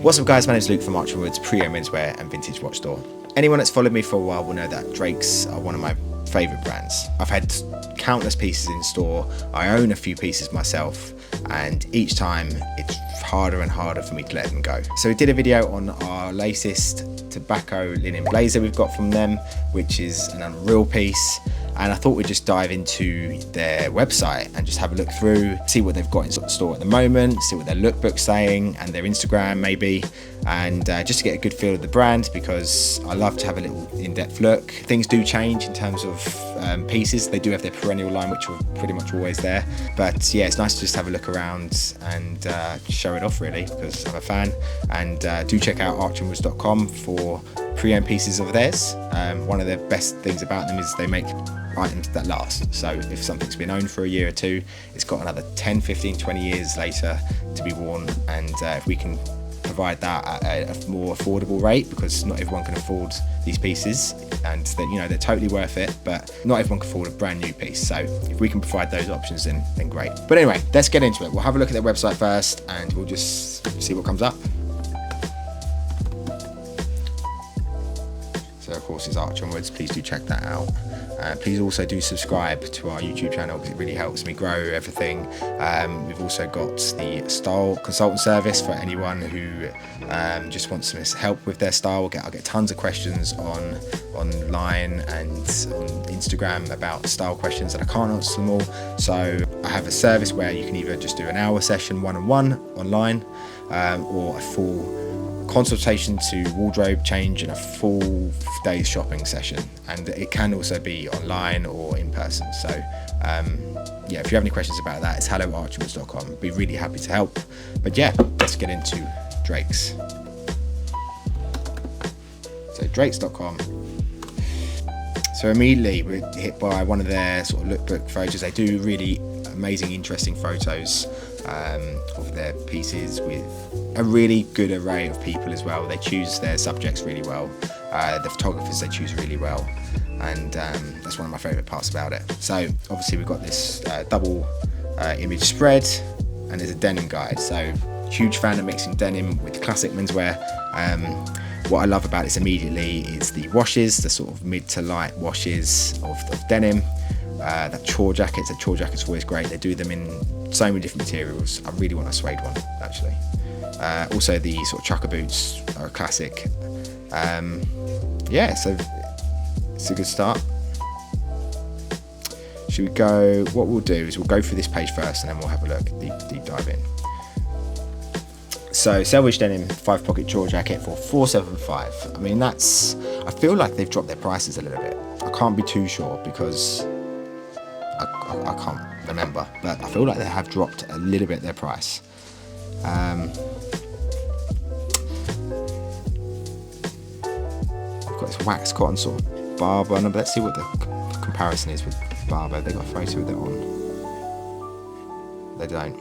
What's up guys, my name is Luke from Archer Woods, pre-owned menswear and vintage watch store. Anyone that's followed me for a while will know that Drake's are one of my favourite brands. I've had countless pieces in store, I own a few pieces myself, and each time it's harder and harder for me to let them go. So we did a video on our latest tobacco linen blazer we've got from them, which is an unreal piece. And I thought we'd just dive into their website and just have a look through, see what they've got in store at the moment, see what their lookbook's saying, and their Instagram maybe, and just to get a good feel of the brand, because I love to have a little in-depth look. Things do change in terms of pieces. They do have their perennial line, which are pretty much always there. But yeah, it's nice to just have a look around and show it off really, because I'm a fan. And do check out archerwoods.com for pre-owned pieces of theirs. One of the best things about them is they make items that last. So if something's been owned for a year or two, it's got another 10, 15, 20 years later to be worn. And if we can provide that at a more affordable rate, because not everyone can afford these pieces, and that, you know, they're totally worth it, but not everyone can afford a brand new piece. So if we can provide those options, then great. But anyway, let's get into it. We'll have a look at their website first and we'll just see what comes up. So of course it's Archer Woods, please do check that out. Please also do subscribe to our YouTube channel, because it really helps me grow everything. We've also got the style consultant service for anyone who just wants some help with their style. I'll get tons of questions online and on Instagram about style questions, and I can't answer them all. So I have a service where you can either just do an hour session one-on-one online, or a full consultation to wardrobe change and a full day's shopping session, and it can also be online or in person. So yeah, if you have any questions about that, it's hello@archerwoods.com. Be really happy to help. But yeah, let's get into Drake's. So drakes.com. So immediately we're hit by one of their sort of lookbook photos. They do really amazing, interesting photos of their pieces with a really good array of people as well. They choose their subjects really well. The photographers they choose really well, and that's one of my favourite parts about it. So obviously we've got this double image spread, and there's a denim guide. So huge fan of mixing denim with classic menswear. What I love about this immediately is the washes, the sort of mid to light washes of denim. That chore jackets, are always great. They do them in so many different materials. I really want a suede one actually. Also the sort of trucker boots are a classic. Yeah, so it's a good start. Should we go, what we'll do is we'll go through this page first and then we'll have a look, deep dive in. So selvage denim 5-pocket chore jacket for $475. I mean, that's, I feel like they've dropped their prices a little bit. I can't be too sure because I can't remember, but I feel like they have dropped a little bit their price. We've got this wax cotton sort of Barber, but let's see what the comparison is with Barber. They've got a photo of it on. They don't.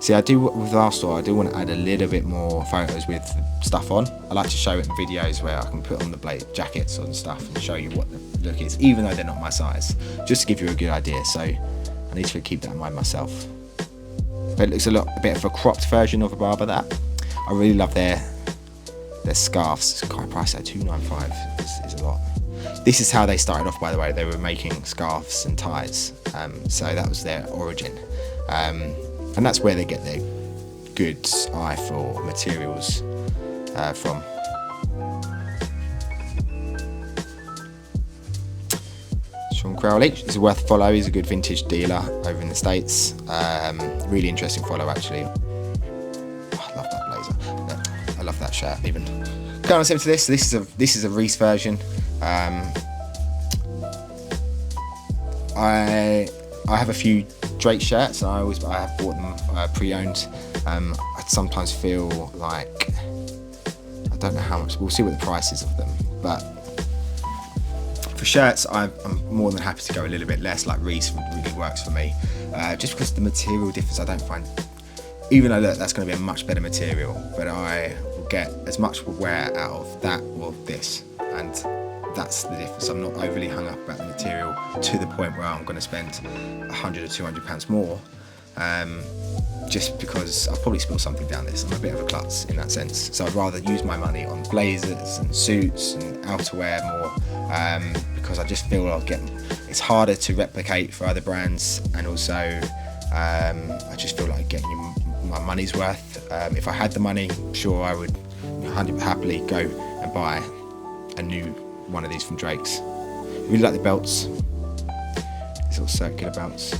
See, I do, with our store, I do want to add a little bit more photos with stuff on. I like to show it in videos where I can put on the jackets and stuff and show you what the look is, even though they're not my size, just to give you a good idea. So I need to keep that in mind myself. But it looks a bit of a cropped version of a Barber. That I really love their scarves. It's quite pricey at $295. Is a lot. This is how they started off, by the way. They were making scarves and ties, so that was their origin, and that's where they get their good eye for materials from. Sean Crowley is worth a follow. He's a good vintage dealer over in the States. Really interesting follow actually. Oh, I love that blazer. No, I love that shirt even. Going on to this. This is a Reese version. I have a few Drake shirts, and I have bought them pre-owned. I sometimes feel like, I don't know how much. We'll see what the price is of them, but for shirts, I'm more than happy to go a little bit less. Like Reese really works for me, just because the material difference I don't find. Even though that's going to be a much better material, but I will get as much wear out of that or this, and that's the difference. I'm not overly hung up about the material to the point where I'm going to spend £100 or £200 more. just because I'll probably spill something down this. I'm a bit of a klutz in that sense, so I'd rather use my money on blazers and suits and outerwear more, because I just feel it's harder to replicate for other brands, and also I just feel like getting my money's worth. If I had the money, sure, I would happily go and buy a new one of these from Drake's. Really like the belts, these little circular belts.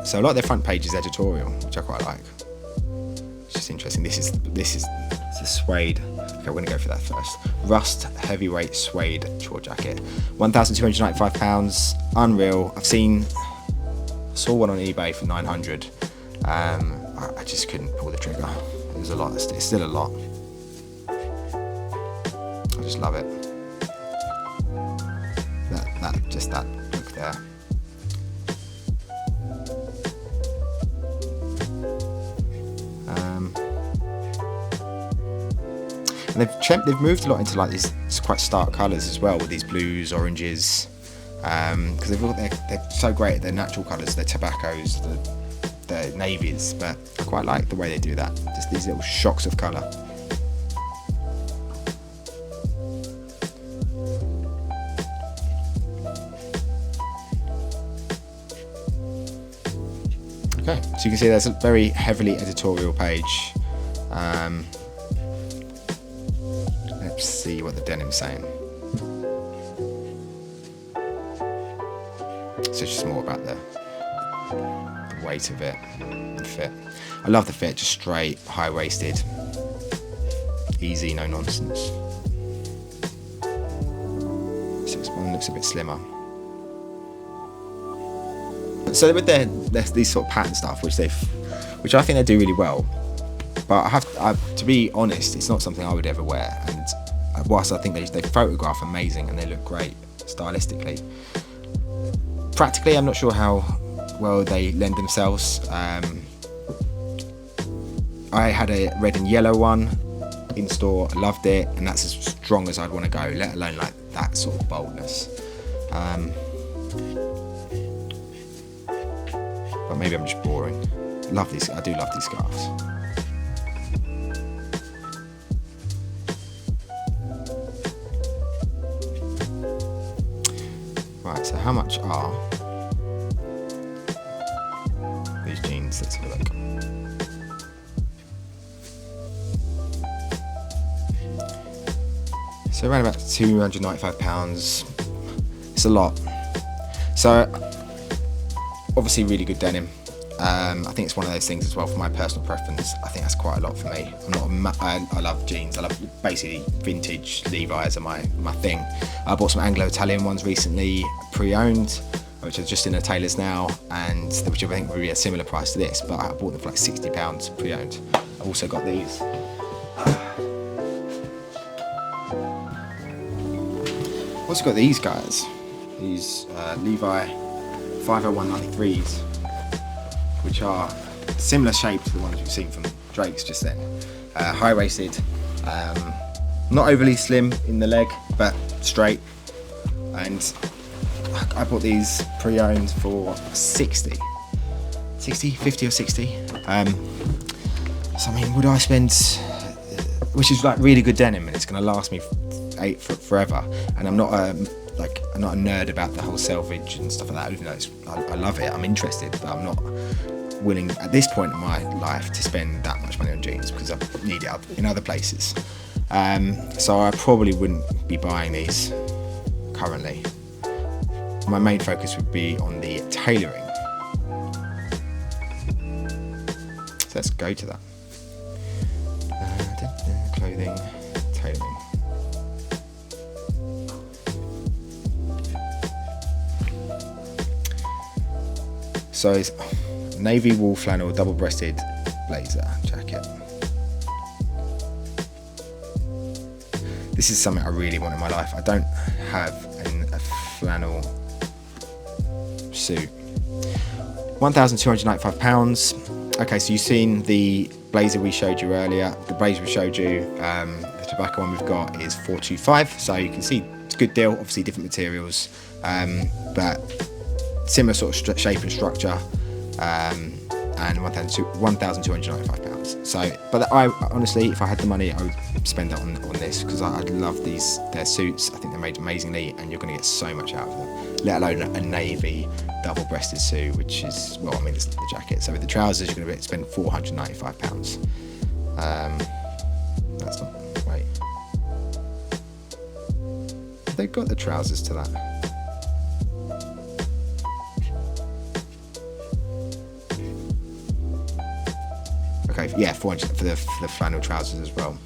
So I like their front page's editorial, which I quite like. It's just interesting. This is the suede. Okay, we're gonna go for that first. Rust heavyweight suede short jacket, £1,295. Unreal. I saw one on eBay for 900. I just couldn't pull the trigger. It was a lot. It's still a lot. I just love it. That look there. And they've moved a lot into like these quite stark colours as well, with these blues, oranges, because they're so great at their natural colours, their tobaccos, the navies, but I quite like the way they do that, just these little shocks of colour. Okay, so you can see there's a very heavily editorial page. Let's see what the denim's saying. So it's just more about the weight of it and fit. I love the fit, just straight, high-waisted, easy, no nonsense. This one looks a bit slimmer. So with these sort of pattern stuff, which I think they do really well, but to be honest, it's not something I would ever wear. And whilst I think they photograph amazing and they look great stylistically, practically I'm not sure how well they lend themselves. I had a red and yellow one in store, I loved it, and that's as strong as I'd want to go, let alone like that sort of boldness. But maybe I'm just boring. I do love these scarves. Right, so how much are these jeans? Let's have a look. So around about £295. It's a lot. So obviously really good denim. I think it's one of those things as well, for my personal preference. I think that's quite a lot for me. I love jeans. I love basically vintage Levi's are my thing. I bought some Anglo-Italian ones recently, pre-owned, which are just in the tailors now, and which I think would be a similar price to this, but I bought them for like £60 pre-owned. I've also got these. I've also got these guys, these Levi 50193s, which are similar shape to the ones we've seen from Drake's just then. High-waisted, not overly slim in the leg, but straight. And I bought these pre-owned for 50 or 60. So I mean, would I spend, which is like really good denim, and it's going to last me forever. And I'm not a nerd about the whole selvage and stuff like that, even though I love it, I'm interested, but I'm not willing at this point in my life to spend that much money on jeans, because I need it in other places. So I probably wouldn't be buying these currently. My main focus would be on the tailoring. So let's go to that. Clothing, tailoring. So it's navy wool flannel double-breasted blazer jacket. This is something I really want in my life. I don't have a flannel suit. £1,295. Okay, so you've seen the blazer we showed you earlier. The blazer we showed you, the tobacco one we've got is £425. So you can see it's a good deal. Obviously different materials, but similar sort of shape and structure, and £1,295. So, but I honestly, if I had the money, I would spend that on this, because I love their suits. I think they're made amazingly, and you're going to get so much out of them. Let alone a navy double-breasted suit, which is, well, I mean, it's the jacket. So with the trousers, you're going to spend £495. That's not, wait. They've got the trousers to that. Okay, yeah, 400 for the flannel trousers as well.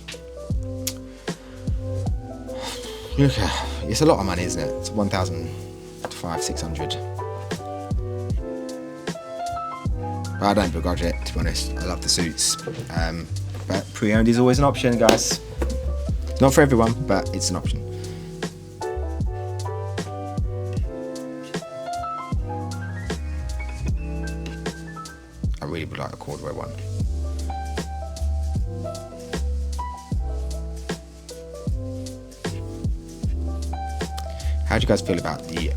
Okay, it's a lot of money, isn't it? It's 1,500–600. But I don't begrudge it, to be honest. I love the suits. But pre-owned is always an option, guys. It's not for everyone, but it's an option. I really would like a corduroy one. How do you guys feel about the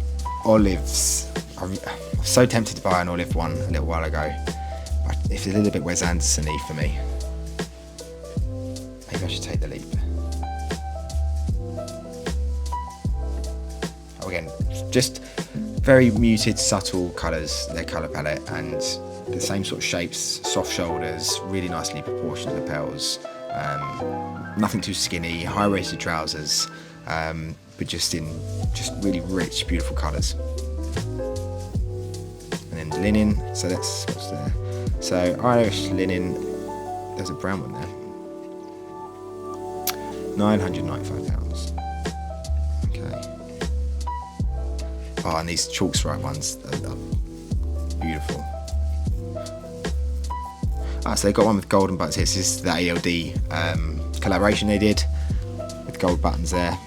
olives? I'm so tempted to buy an olive one a little while ago, but it's a little bit Wes Anderson-y for me. Maybe I should take the leap. Oh, again, just very muted, subtle colours, their colour palette, and the same sort of shapes, soft shoulders, really nicely proportioned lapels, nothing too skinny, high-waisted trousers, but just really rich, beautiful colours. And then linen, so that's what's there. So Irish linen, there's a brown one there. £995. Okay. Oh, and these chalk stripe ones are beautiful. So they got one with golden buttons here. This is the ALD collaboration they did with gold buttons there.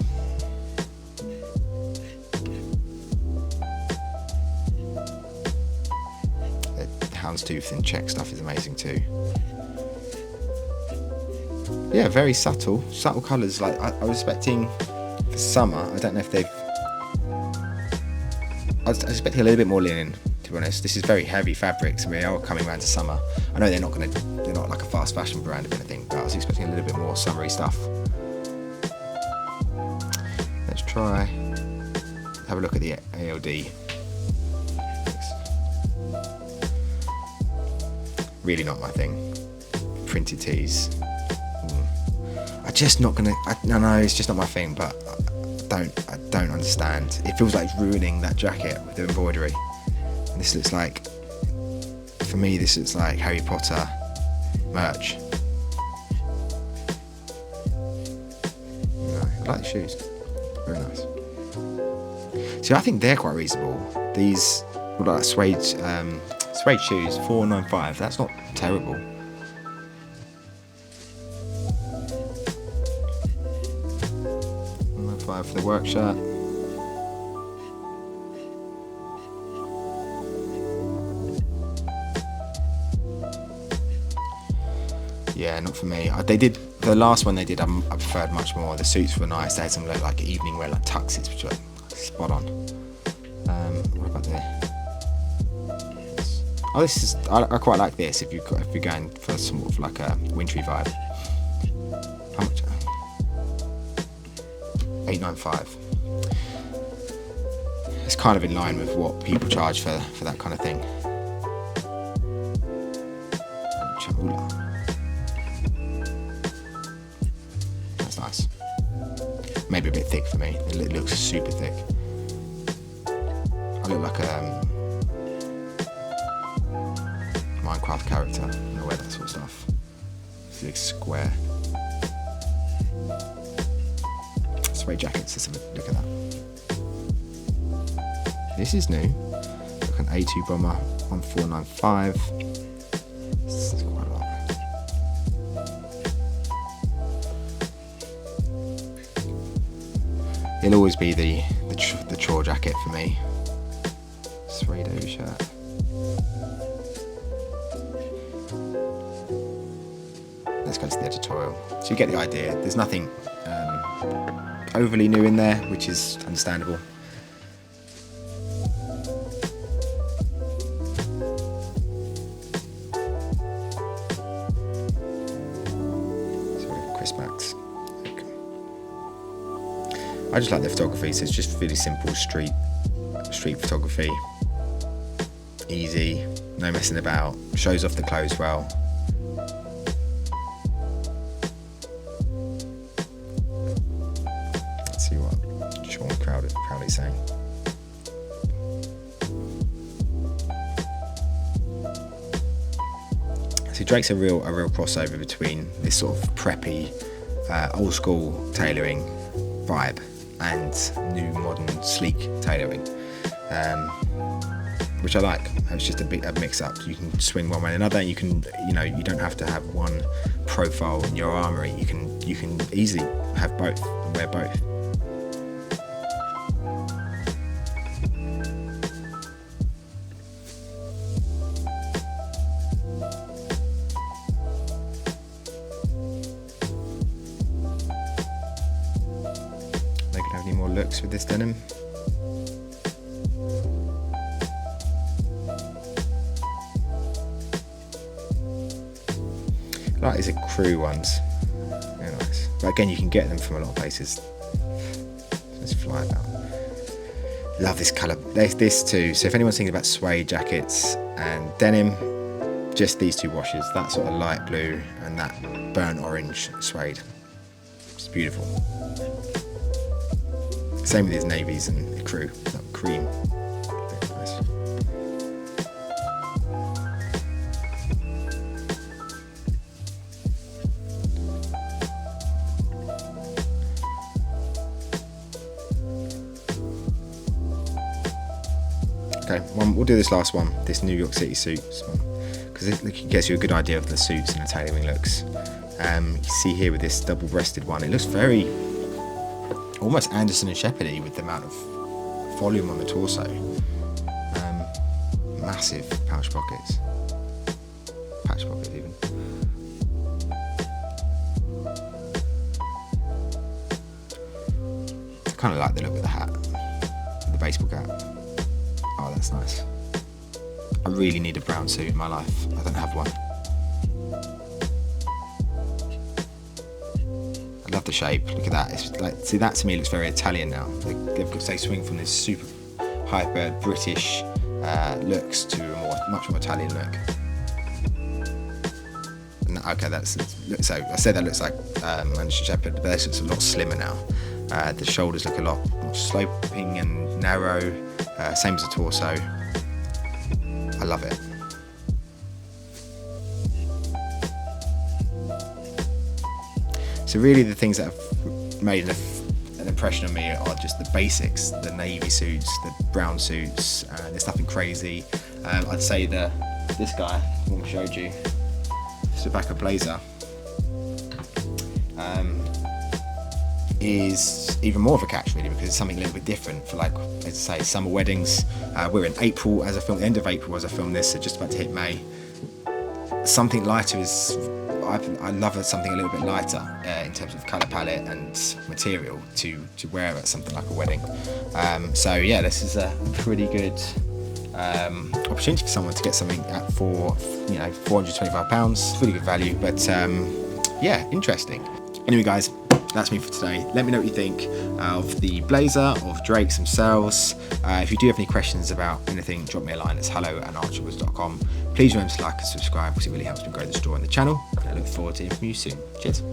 Houndstooth and check stuff is amazing too. Yeah, very subtle colours. Like I was expecting for summer. I don't know if they've. I was expecting a little bit more linen, to be honest. This is very heavy fabrics, and we are coming around to summer. I know they're not like a fast fashion brand or anything, but I was expecting a little bit more summery stuff. Let's try have a look at the ALD. Really not my thing. Printed tees. I'm just not gonna. No, it's just not my thing. But I don't understand. It feels like it's ruining that jacket with the embroidery. And this looks like, for me, this looks like Harry Potter merch. No, I like the shoes. Very nice. See, I think they're quite reasonable. These look like suede shoes, £495. That's not terrible. £195 for the work shirt. Yeah, not for me. They did the last one they did. I preferred much more. The suits were nice. They had some like evening wear, like tuxes, which were spot on. What about there? Oh, this is. I quite like this. If you're going for sort of like a wintry vibe. How much? £895. It's kind of in line with what people charge for that kind of thing. That's nice. Maybe a bit thick for me. It looks super thick. I look like a Minecraft character. I wear that sort of stuff. It's like square. Suede jackets. Let's have a look at that. This is new. Look, an A2 bomber, 1495. This is quite a lot. It'll always be the chore jacket for me. Suede shirt. Let's go to the editorial. So you get the idea. There's nothing overly new in there, which is understandable. wristbacks. I just like the photography, so it's just really simple street photography. Easy, no messing about, shows off the clothes well. Let's see what Sean Crowley's saying. So Drake's a real crossover between this sort of preppy, old school tailoring vibe and new modern sleek tailoring, which I like. It's just a mix up. You can swing one way or another, and you don't have to have one profile in your armoury. You can easily have both and wear both. They could have any more looks with this denim. I like these crew ones, very nice. But again, you can get them from a lot of places. Let's fly about. Love this colour. There's this too. So if anyone's thinking about suede jackets and denim, just these two washes, that sort of light blue and that burnt orange suede. It's beautiful. Same with these navies and the crew, that cream. Very nice. Okay, we'll do this last one, this New York City suits one, because it gets you a good idea of the suits and the tailoring looks. You see here with this double-breasted one, it looks very almost Anderson and Shepherdy with the amount of volume on the torso. Massive patch pockets even. I kind of like the look of the hat, the baseball cap. Oh, that's nice. I really need a brown suit in my life. I don't have one. I love the shape. Look at that. It's like, see, that to me looks very Italian now. They swing from this super hyper British looks to a much more Italian look. And, okay, so I said that looks like Anderson Shepherd, but this looks a lot slimmer now. The shoulders look a lot more sloping and narrow. Same as the torso. I love it. So really the things that have made an impression on me are just the basics, the navy suits, the brown suits, there's nothing crazy. I'd say this guy, the one I showed you, it's a backup blazer, is even more of a catch really, because it's something a little bit different for, like, as I say, summer weddings. We're in April as I film, the end of April as I film this, so just about to hit May. Something lighter is, I love something a little bit lighter in terms of colour palette and material to wear at something like a wedding. So yeah, this is a pretty good opportunity for someone to get something at £425. Really good value, but yeah, interesting. Anyway guys, that's me for today. Let me know what you think of the blazer, of Drake's themselves. If you do have any questions about anything, drop me a line. It's hello@archerwoods.com. Please remember to like and subscribe because it really helps me grow the store and the channel. And I look forward to hearing from you soon. Cheers.